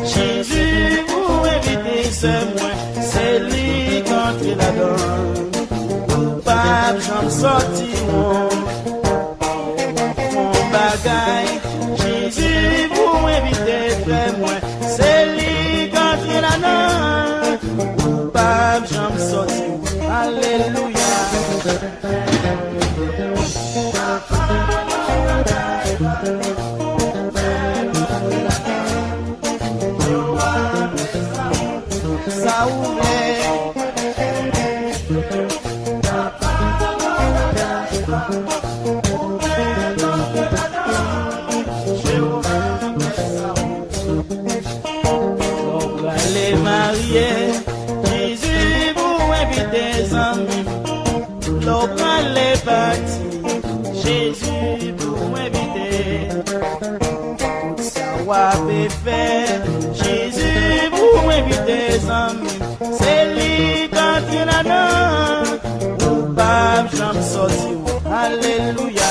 Jésus, vous évitez ce moins, c'est lui contre la donne. Coupable, j'en sortis mon bagaille. Jésus, vous évitez très moins, c'est lui contre la donne. Coupable, j'en sortis. Alléluia. Les mariés, Jésus vous invite des amis. L'opéra les bâtis, Jésus vous invite. Ça fait, Jésus vous invite des amis. C'est lui quand il a donné. Coupable, j'en sorti. Alléluia.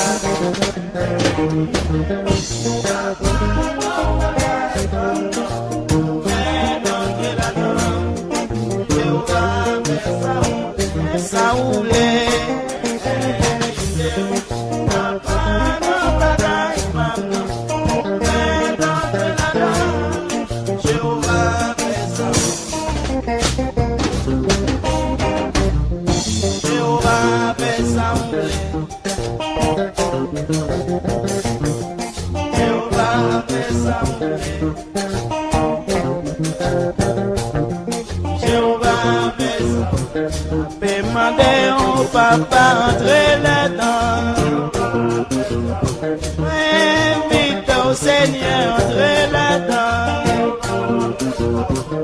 Papa, entrez là-dedans. Invite au Seigneur, entrez là-dedans.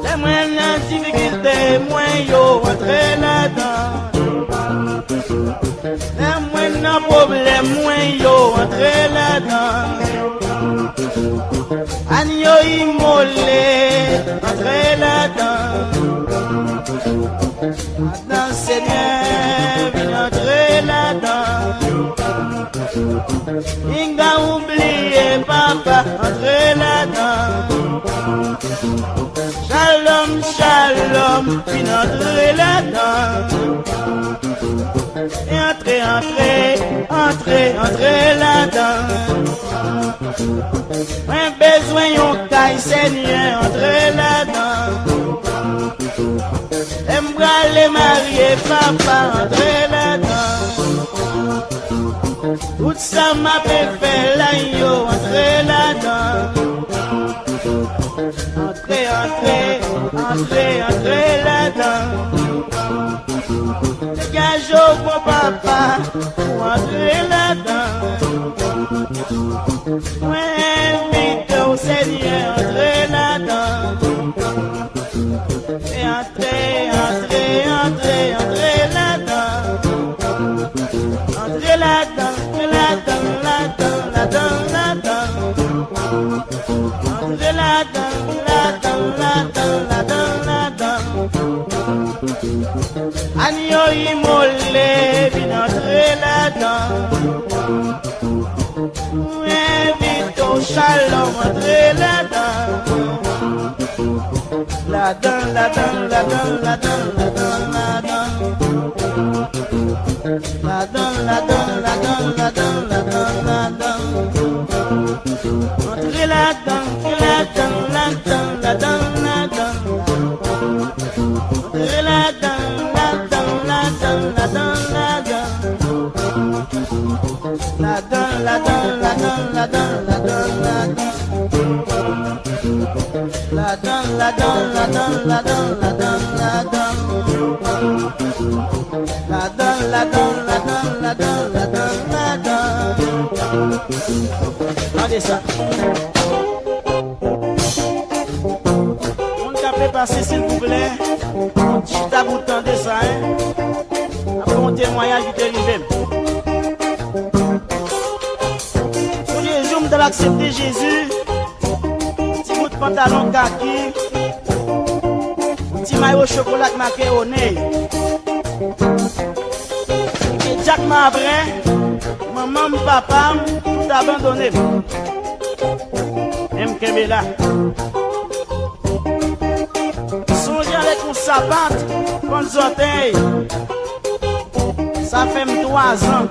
Les moins la difficulté, moins yo, entrez là-dedans. Les moins la problème, moins yo, entrez là-dedans. Agneau immolé, entrez là-dedans. Maintenant, Seigneur, viens entrer là-dedans. Il a oublié, papa, entrez là-dedans. Shalom, shalom, viens entrer là-dedans. Et entrez là-dedans. Un besoin, yon caille, Seigneur, entrez là-dedans. Les mariés, papa, entrez là-dedans. Tout ça m'a fait là, yo, entrez là-dedans. Entrez là-dedans. Dégage au bon papa, entrez là-dedans. Invite au Seigneur, entrez là-dedans. Et entrez là-dedans. Agneau immolé, vin entrer là-dedans. Invite au shalom, entrer là-dedans. Là-dedans, là-dedans, là-dedans, là-dedans, là-dedans, là-dedans. Là-dedans, là-dedans, là-dedans, là-dedans, là-dedans, là-dedans. Entrez là-dedans, là-dedans, là-dedans, là-dedans, là-dedans. Entrez là-dedans, là-dedans, là-dedans, là-dedans, là-dedans. Là-dedans, là-dedans, là-dedans, là-dedans, là-dedans, là-dedans. Là-dedans, là-dedans, là-dedans, là-dedans, là-dedans, là-dedans. Là-dedans, là-dedans, là-dedans, là-dedans, là-dedans, là-dedans. Regardez ça. On t'a fait passer s'il vous plaît. Si t'as vous de ça, hein. Après mon témoignage qui t'est arrivé. Sur Jésus, on t'a accepté Jésus. Petit bout de pantalon kaki. Petit maillot au chocolat marqué au nez. Et Jack m'a après, maman, papa, tout abandonné. Même Kébéla. Songez avec mon sapate, contre orteil. Ça fait 3 ans.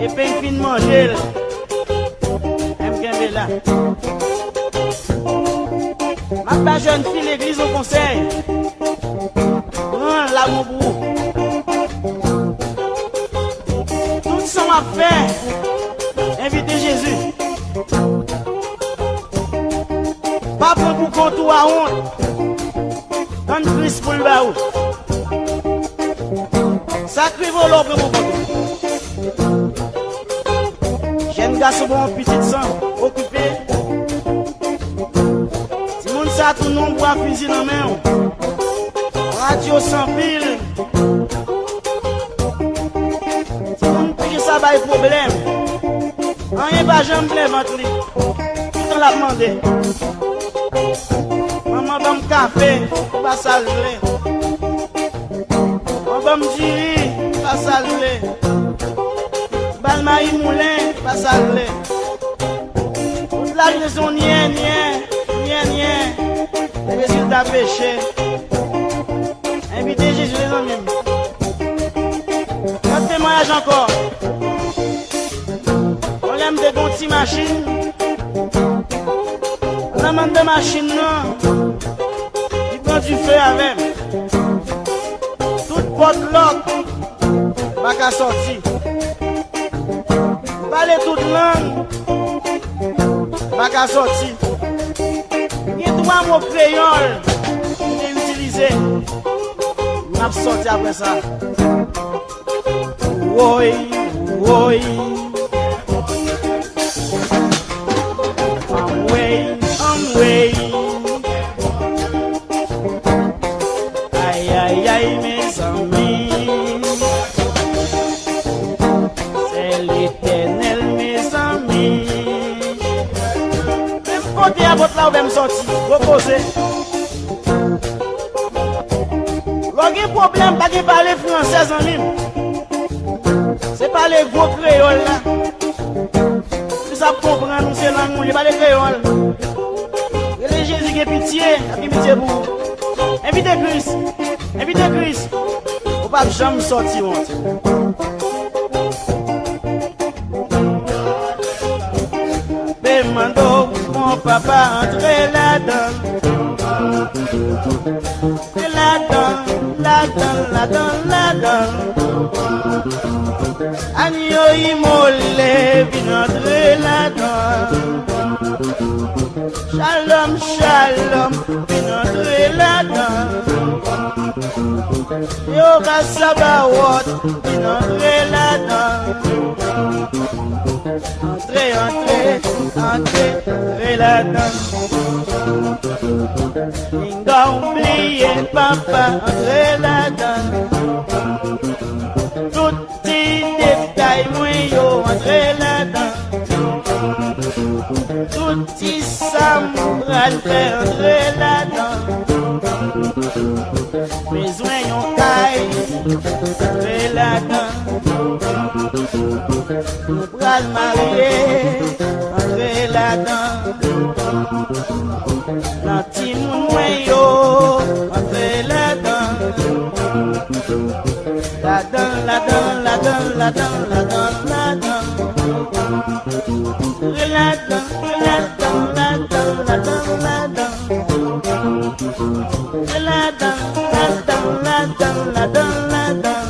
Et puis fin de manger. Même Kébéla. Ma jeune fille, l'église au conseil. Prends l'amour pour vous. Tout ça m'a fait. Inviter Jésus. Pas prendre pour compte ou à honte. Donne Christ pour le baou. Sacré volant pour mon compte. Jeune garçon bon, petit sang, occupé. Si moun sa tout non bois fusil en main. Radio sans pile. Si moun pique ça va y problème. Rien pas jamais plein ventre. Tout on l'a demandé. Maman va me café, pas saluer. On va me dire, pas saluer. Balmaï moulin, pas saluer. Toute la raison nien. Les résultats péchés. Invitez Jésus les amis. Un témoignage encore. On aime des bons petites machines. On amène des machines non. Il prend du feu avec. Toute porte lock. Pas qu'à sortir. Parler toute langue. Pas qu'à sortir. Il y a 3 mots créoles. J'ai utilisé. On a sorti après ça. Oui. I'm way. Aïe, mes amis. C'est l'éternel, mes amis. Même côté à votre là, vous allez me sortir. Reposez. L'autre problème, pas de parler français, amis. C'est pas les gros créoles là. Vous savez comprendre, c'est langue, il pas les créoles. Et les Jésus qui est pitié, qui pitié pour vous. Invitez Christ. Vous pas jamais sortir. Demando mon papa entrer là-dedans. Là-dedans. Agneau immolé, vin entrer là-dedans. Shalom, vin entrer là-dedans. Yoga Sabaoth, vin entrer là-dedans. Entrez là-dedans. Inga oublié, papa, entrez là-dedans. Tout petit détail, moi, yo, entrez là-dedans. Tout petit ça, va nous faire entrer là-dedans. Besoin yon caille, entrer là-dedans. Nous bras le marier, entrer là-dedans. L'anti-moun-moyo, entrer là-dedans. La-dedans, la-dedans, la-dedans, la-dedans, la-dedans, la-dedans. La-dedans, la-dedans, la-dedans, la-dedans, la-dedans. La-dedans, la-dedans, la-dedans, la-dedans, la-dedans.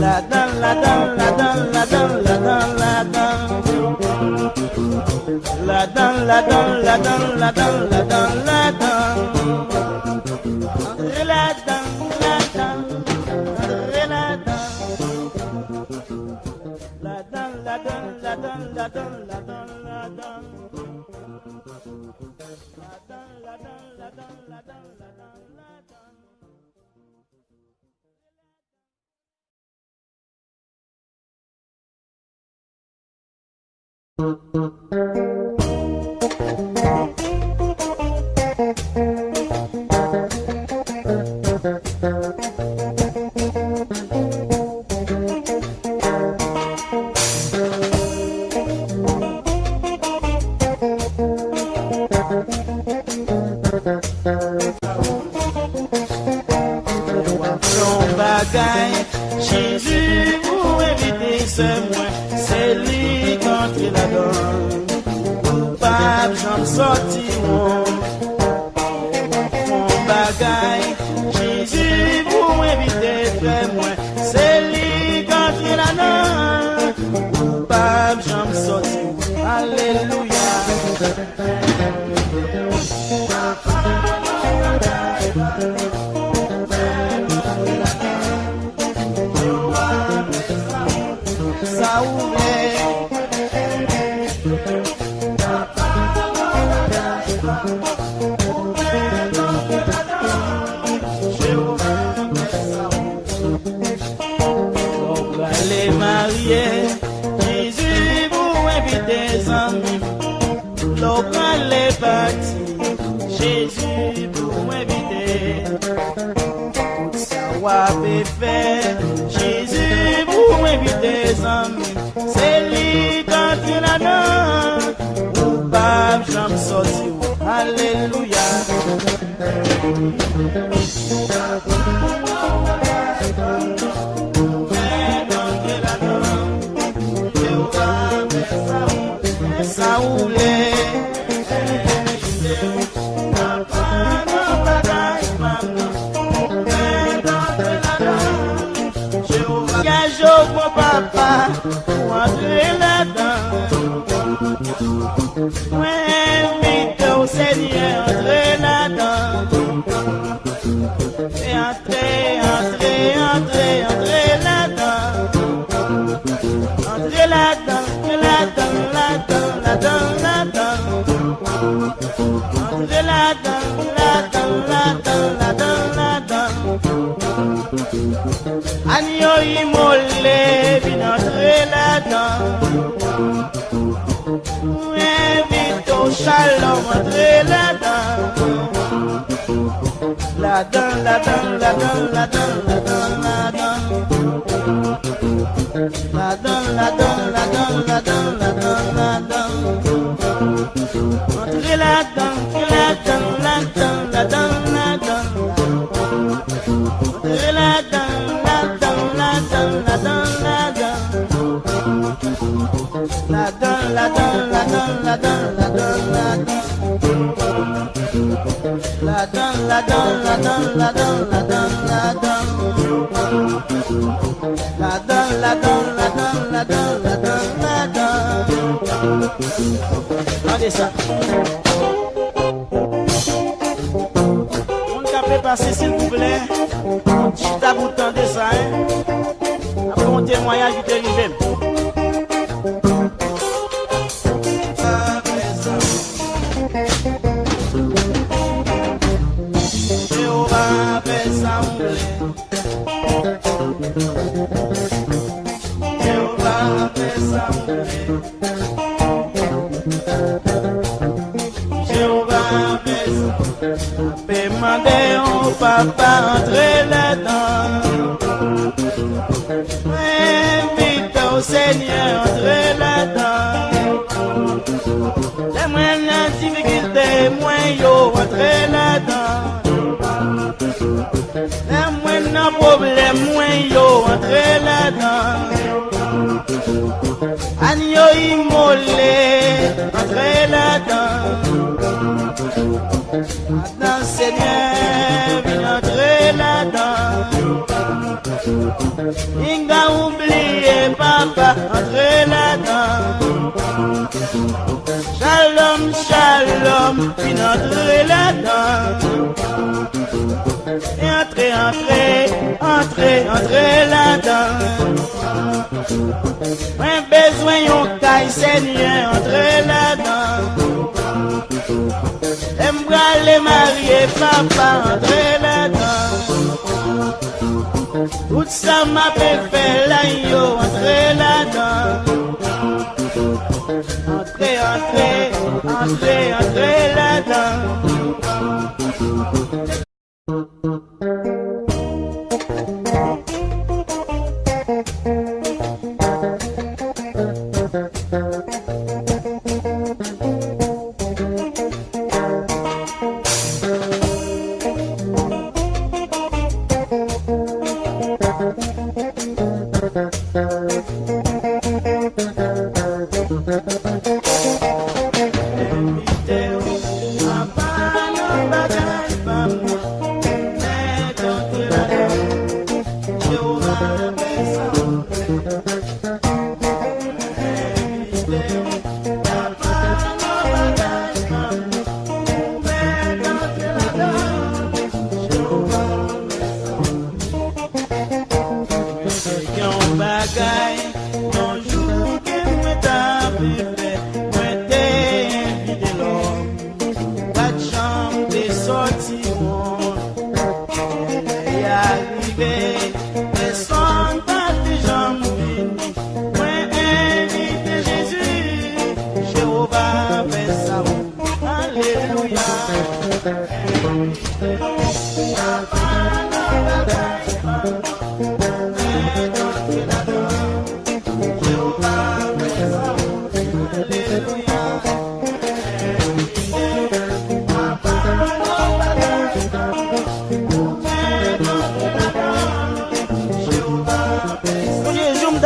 La-dedans, la-dedans, la-dedans, la-dedans, la-dedans. La-dedans, la-dedans, la-dedans, la-dedans, la-dedans, la-dedans. La-dedans, la-dedans, la-dedans, la-dedans, la-dedans, la-dedans. Entre la-dedans, la-dedans, entre la-dedans. La-dedans, la-dedans, la-dedans, la-dedans, la-dedans, la-dedans. La-dedans, la-dedans, la-dedans, la-dedans, la-dedans, la-dedans. Jésus, pour éviter ce moins, c'est lui contre la donne. Coupable, j'en sorti mon bagaille. Jésus, pour éviter ce moins, c'est lui contre la donne. Coupable, j'en sorti mon. Alléluia. Jésus vous invite des amis, l'autre les bâtis. Jésus vous invite, tout ça va faire. Jésus vous invite des amis, c'est lui quand il a donné. Ou pas, j'en sorti. Alléluia. Papa, pour entrer là-dedans. Moi, invite au Seigneur, entrer là-dedans. Et entrer là-dedans. Entrer là-dedans, là-dedans, là-dedans, là-dedans, là-dedans. Entrer là-dedans, là-dedans, là-dedans, là-dedans, là-dedans. Agneau immolé, vient entrer là-dedans. Invite au shalom, entrer là-dedans. Là-dedans, là-dedans, là-dedans, là-dedans, là-dedans, là-dedans. Là-dedans, là-dedans, là-dedans, là-dedans, là-dedans, là-dedans. Entrez là-dedans, là-dedans, là-dedans, là-dedans, là-dedans. Entrez là-dedans, là-dedans, là-dedans, là-dedans, là-dedans. Là-dedans, là-dedans, là-dedans, là-dedans, là-dedans, là-dedans. Là-dedans, là-dedans, là-dedans, là-dedans, là-dedans, là-dedans. Là-dedans, là-dedans, là-dedans, là-dedans, là-dedans, là-dedans. Regardez ça. On t'a fait passer s'il vous plaît. Si t'as vous tendez ça, hein. Après mon témoignage, il t'est arrivé. Jéhovah fait demander au papa entrer là-dedans. Invite au Seigneur entrer là-dedans. Les moins la difficulté, moins yo entrer là-dedans. Les moins de problème, moins yo entrer là-dedans. Agneau immolé, entrer là-dedans. Maintenant, Seigneur, viens entrer là-dedans. Il va oublier, papa, entrer là-dedans. Shalom, shalom, viens entrer là-dedans. Et entrez là-dedans. Un besoin, yon caille, Seigneur, entrez là-dedans. J'aimerais les marier, papa, entrez là-dedans. Tout ça m'a fait là, yo, entrez là-dedans. Entrez là-dedans.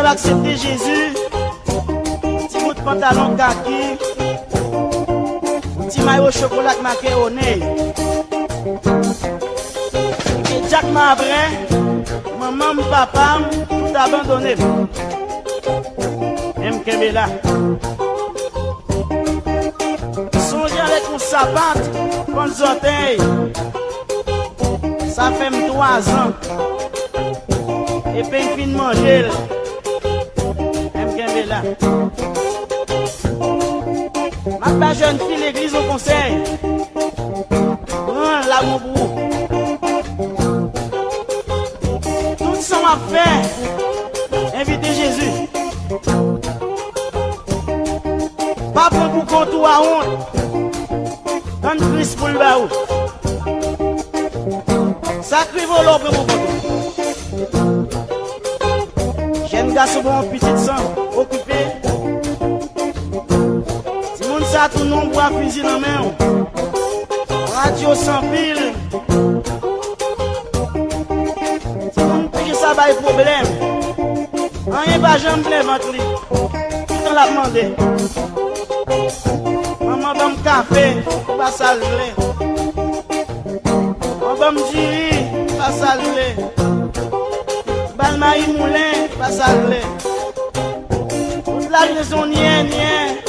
Accepter Jésus, petit bout de pantalon kaki, petit maillot chocolat marqué au nez. Et Jack Mavrin, maman, papa, tout abandonné. Même Kembela. Songez avec mon sapin, quand j'entends, ça fait 3 ans. Et puis il finit de manger. Là. Ma jeune fille, l'église au conseil. Prends l'amour pour vous. Tout ça m'a fait. Inviter Jésus. Pas prendre pour compte ou à honte. Donne Christ pour le baou. Sacré volant pour vous. J'aime garçon bon petit sang. Occupé. Si moun sa tout non bois fusil dans main. Radio sans pile. Si moun pique ça va problème. Rien pas jamais plein ventre li. Tout l'a demandé. Maman donne café, pas ça le Maman me dit pas ça le Balmaï moulin, pas ça le la raison, nien, nien.